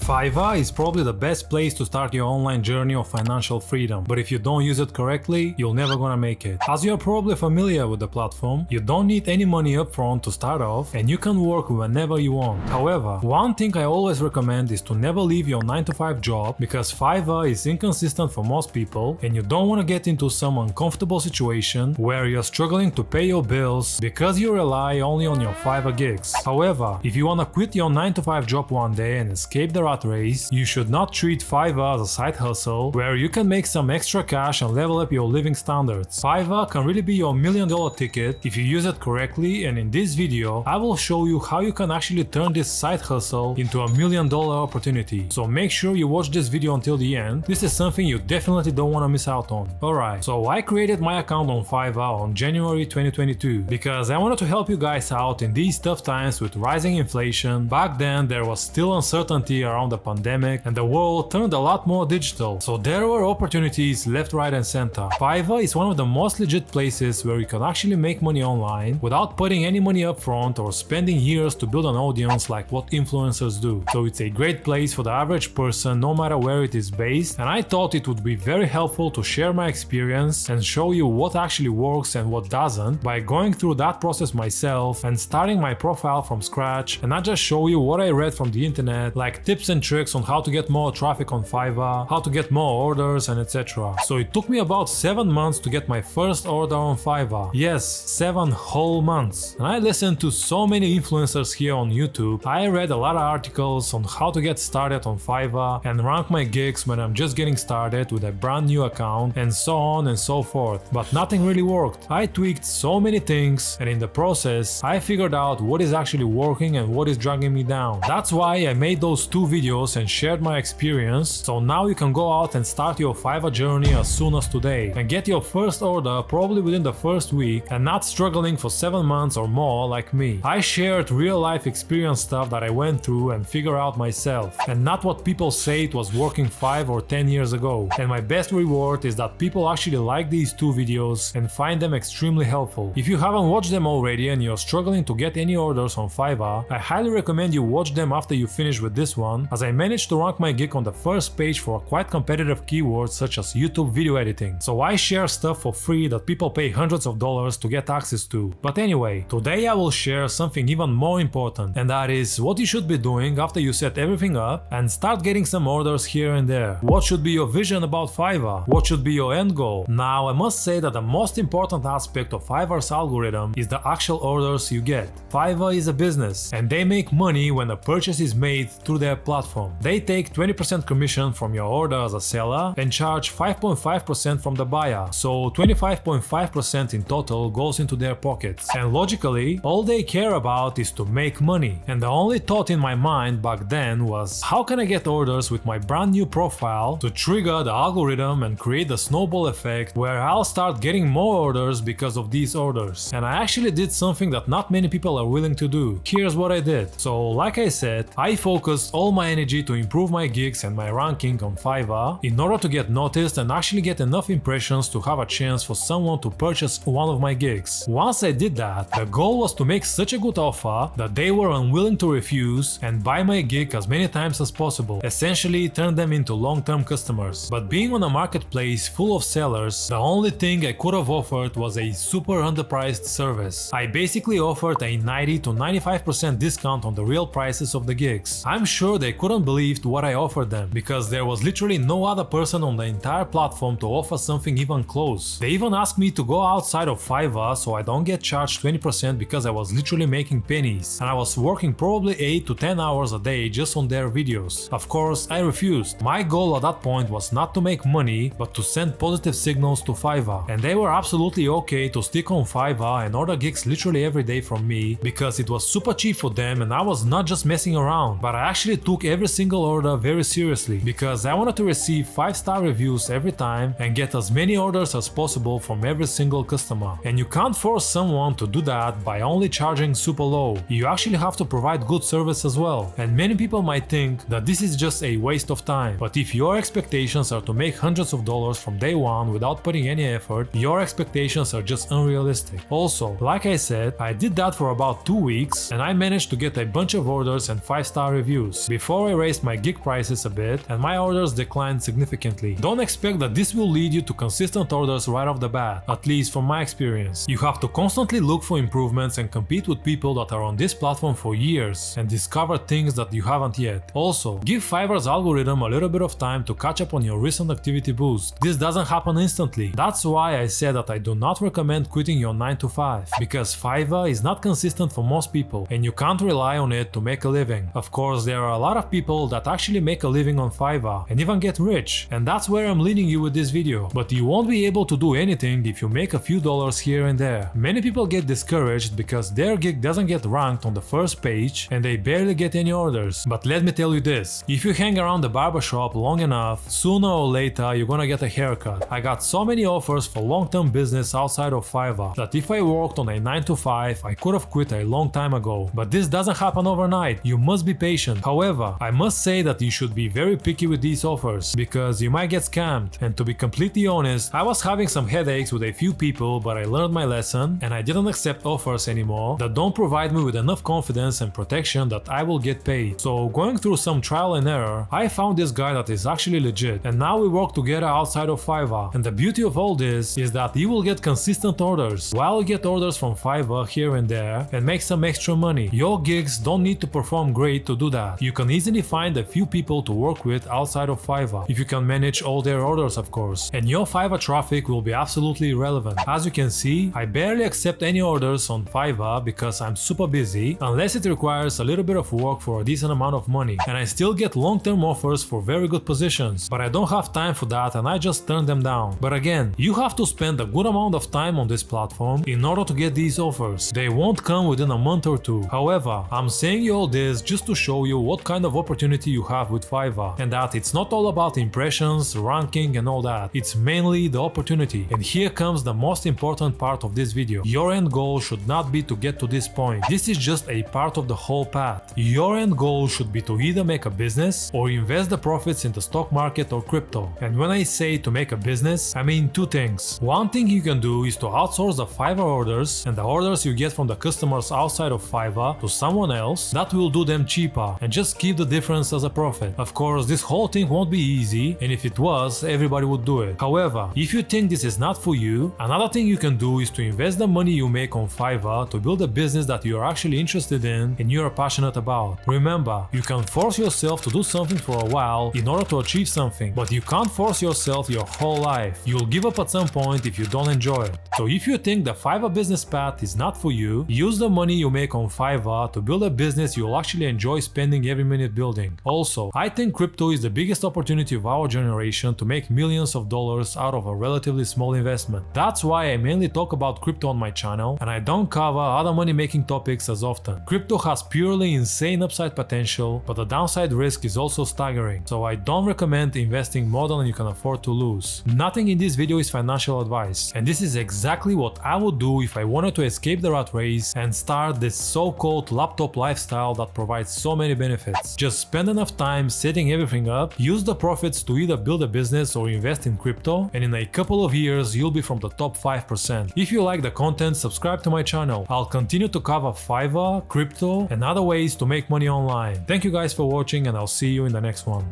Fiverr is probably the best place to start your online journey of financial freedom, but if you don't use it correctly, you're never gonna make it. As you're probably familiar with the platform, you don't need any money upfront to start off, and you can work whenever you want. However, one thing I always recommend is to never leave your 9-to-5 job, because Fiverr is inconsistent for most people, and you don't want to get into some uncomfortable situation where you're struggling to pay your bills because you rely only on your Fiverr gigs. However, if you want to quit your 9-to-5 job one day and escape the rat race, you should not treat Fiverr as a side hustle where you can make some extra cash and level up your living standards. Fiverr can really be your $1 million ticket if you use it correctly, and in this video I will show you how you can actually turn this side hustle into a $1 million opportunity. So make sure you watch this video until the end. This is something you definitely don't want to miss out on. Alright, so I created my account on Fiverr on January 2022 because I wanted to help you guys out in these tough times with rising inflation. Back then there was still uncertainty around the pandemic and the world turned a lot more digital, so there were opportunities left, right and center. Fiverr is one of the most legit places where you can actually make money online without putting any money up front or spending years to build an audience like what influencers do. So it's a great place for the average person no matter where it is based, and I thought it would be very helpful to share my experience and show you what actually works and what doesn't by going through that process myself and starting my profile from scratch, and not just show you what I read from the internet, like tips and tricks on how to get more traffic on Fiverr, how to get more orders and etc. So it took me about 7 months to get my first order on Fiverr. Yes, 7 whole months. And I listened to so many influencers here on YouTube. I read a lot of articles on how to get started on Fiverr and rank my gigs when I'm just getting started with a brand new account and so on and so forth. But nothing really worked. I tweaked so many things, and in the process I figured out what is actually working and what is dragging me down. That's why I made those 2 videos and shared my experience, so now you can go out and start your Fiverr journey as soon as today and get your first order probably within the first week and not struggling for 7 months or more like me. I shared real life experience stuff that I went through and figured out myself, and not what people say it was working 5 or 10 years ago. And my best reward is that people actually like these 2 videos and find them extremely helpful. If you haven't watched them already and you're struggling to get any orders on Fiverr, I highly recommend you watch them after you finish with this one, as I managed to rank my gig on the first page for quite competitive keywords such as YouTube video editing. So I share stuff for free that people pay hundreds of dollars to get access to. But anyway, today I will share something even more important, and that is what you should be doing after you set everything up and start getting some orders here and there. What should be your vision about Fiverr? What should be your end goal? Now I must say that the most important aspect of Fiverr's algorithm is the actual orders you get. Fiverr is a business and they make money when a purchase is made through their platform. They take 20% commission from your order as a seller and charge 5.5% from the buyer, so 25.5% in total goes into their pockets. And logically, all they care about is to make money. And the only thought in my mind back then was, how can I get orders with my brand new profile to trigger the algorithm and create the snowball effect where I'll start getting more orders because of these orders. And I actually did something that not many people are willing to do. Here's what I did. So like I said, I focused all my energy to improve my gigs and my ranking on Fiverr in order to get noticed and actually get enough impressions to have a chance for someone to purchase one of my gigs. Once I did that, the goal was to make such a good offer that they were unwilling to refuse and buy my gig as many times as possible, essentially turn them into long-term customers. But being on a marketplace full of sellers, the only thing I could have offered was a super underpriced service. I basically offered a 90 to 95% discount on the real prices of the gigs. I'm sure they couldn't believe what I offered them, because there was literally no other person on the entire platform to offer something even close. They even asked me to go outside of Fiverr so I don't get charged 20% because I was literally making pennies, and I was working probably 8 to 10 hours a day just on their videos. Of course, I refused. My goal at that point was not to make money, but to send positive signals to Fiverr, and they were absolutely okay to stick on Fiverr and order gigs literally every day from me because it was super cheap for them and I was not just messing around, but I actually took every single order very seriously because I wanted to receive 5-star reviews every time and get as many orders as possible from every single customer. And you can't force someone to do that by only charging super low. You actually have to provide good service as well. And many people might think that this is just a waste of time, but if your expectations are to make hundreds of dollars from day one without putting any effort, your expectations are just unrealistic. Also, like I said, I did that for about 2 weeks and I managed to get a bunch of orders and 5-star reviews. Before before I raised my gig prices a bit and my orders declined significantly. Don't expect that this will lead you to consistent orders right off the bat, at least from my experience. You have to constantly look for improvements and compete with people that are on this platform for years and discover things that you haven't yet. Also, give Fiverr's algorithm a little bit of time to catch up on your recent activity boost. This doesn't happen instantly. That's why I said that I do not recommend quitting your 9 to 5, because Fiverr is not consistent for most people and you can't rely on it to make a living. Of course, there are a lot of people that actually make a living on Fiverr and even get rich, and that's where I'm leading you with this video. But you won't be able to do anything if you make a few dollars here and there. Many people get discouraged because their gig doesn't get ranked on the first page and they barely get any orders. But let me tell you this, if you hang around the barbershop long enough, sooner or later you're gonna get a haircut. I got so many offers for long-term business outside of Fiverr that if I worked on a 9 to 5, I could have quit a long time ago. But this doesn't happen overnight, you must be patient. However, I must say that you should be very picky with these offers, because you might get scammed. And to be completely honest, I was having some headaches with a few people, but I learned my lesson and I didn't accept offers anymore that don't provide me with enough confidence and protection that I will get paid. So going through some trial and error, I found this guy that is actually legit, and now we work together outside of Fiverr. And the beauty of all this is that you will get consistent orders, while you get orders from Fiverr here and there and make some extra money. Your gigs don't need to perform great to do that. You can easily find a few people to work with outside of Fiverr, if you can manage all their orders of course, and your Fiverr traffic will be absolutely irrelevant. As you can see, I barely accept any orders on Fiverr because I'm super busy, unless it requires a little bit of work for a decent amount of money, and I still get long-term offers for very good positions, but I don't have time for that and I just turn them down. But again, you have to spend a good amount of time on this platform in order to get these offers. They won't come within a month or two. However, I'm saying you all this just to show you what kind of opportunity you have with Fiverr, and that it's not all about impressions, ranking and all that. It's mainly the opportunity. And here comes the most important part of this video. Your end goal should not be to get to this point. This is just a part of the whole path. Your end goal should be to either make a business or invest the profits in the stock market or crypto. And when I say to make a business, I mean two things. One thing you can do is to outsource the Fiverr orders and the orders you get from the customers outside of Fiverr to someone else that will do them cheaper and just keep the difference as a profit. Of course, this whole thing won't be easy, and if it was, everybody would do it. However, if you think this is not for you, another thing you can do is to invest the money you make on Fiverr to build a business that you are actually interested in and you are passionate about. Remember, you can force yourself to do something for a while in order to achieve something, but you can't force yourself your whole life. You'll give up at some point if you don't enjoy it. So if you think the Fiverr business path is not for you, use the money you make on Fiverr to build a business you'll actually enjoy spending every minute building. Also, I think crypto is the biggest opportunity of our generation to make millions of dollars out of a relatively small investment. That's why I mainly talk about crypto on my channel, and I don't cover other money making topics as often. Crypto has purely insane upside potential, but the downside risk is also staggering, so I don't recommend investing more than you can afford to lose. Nothing in this video is financial advice, and this is exactly what I would do if I wanted to escape the rat race and start this so-called laptop lifestyle that provides so many benefits. Just spend enough time setting everything up, use the profits to either build a business or invest in crypto, and in a couple of years you'll be from the top 5%. If you like the content, subscribe to my channel. I'll continue to cover Fiverr, crypto, and other ways to make money online. Thank you guys for watching, and I'll see you in the next one.